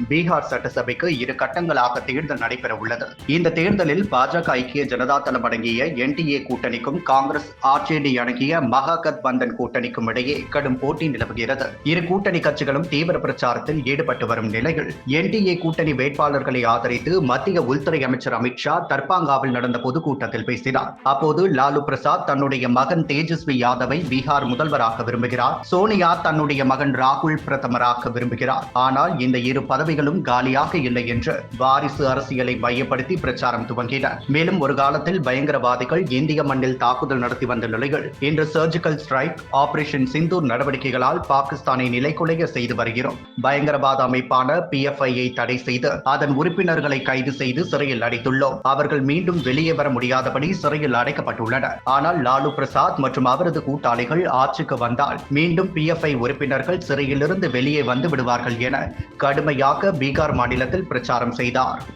பீகார் சட்டசபைக்கு 2 கட்டங்களாக தேர்தல் நடைபெற உள்ளது. இந்த தேர்தலில் பாஜக, ஐக்கிய ஜனதா தளம் அடங்கிய என்டிஏ கூட்டணிக்கும், காங்கிரஸ், ஆர்ஜேடி அடங்கிய மகாகத்பந்தன் கூட்டணிக்கும் இடையே கடும் போட்டி நிலவுகிறது. இரு கூட்டணி கட்சிகளும் தீவிர பிரச்சாரத்தில் ஈடுபட்டு வரும் நிலையில், என்டிஏ கூட்டணி வேட்பாளர்களை ஆதரித்து மத்திய உள்துறை அமைச்சர் அமித் ஷா தர்பாங்காவில் நடந்த பொதுக்கூட்டத்தில் பேசினார். அப்போது லாலு பிரசாத் தன்னுடைய மகன் தேஜஸ்வி யாதவை பீகார் முதல்வராக விரும்புகிறார். சோனியா தன்னுடைய மகன் ராகுல் பிரதமராக விரும்புகிறார். ஆனால் இந்த இரு பதவிகளும் காலியாக இல்லை என்று வாரிசு அரசியலை மையப்படுத்தி பிரச்சாரம் துவங்கினர். மேலும் ஒரு காலத்தில் பயங்கரவாதிகள் இந்திய மண்ணில் தாக்குதல் நடத்தி வந்த நிலையில், இன்று சர்ஜிக்கல் ஸ்ட்ரைக், ஆபரேஷன் சிந்தூர் நடவடிக்கைகளால் பாகிஸ்தானை நிலைகுலைய செய்து வருகிறோம். பயங்கரவாத அமைப்பான PFI-ஐ தடை செய்து அதன் உறுப்பினர்களை கைது செய்து சிறையில் அடைத்துள்ளோம். அவர்கள் மீண்டும் வெளியே வர முடியாதபடி சிறையில் அடைக்கப்பட்டுள்ளனர். ஆனால் லாலு பிரசாத் மற்றும் அவரது கூட்டாளிகள் ஆட்சிக்கு வந்தால் மீண்டும் PFI உறுப்பினர்கள் சிறையிலிருந்து வெளியே வந்து விடுவார்கள் என கடுமையாக பீகார் மாநிலத்தில் பிரச்சாரம் செய்தார்.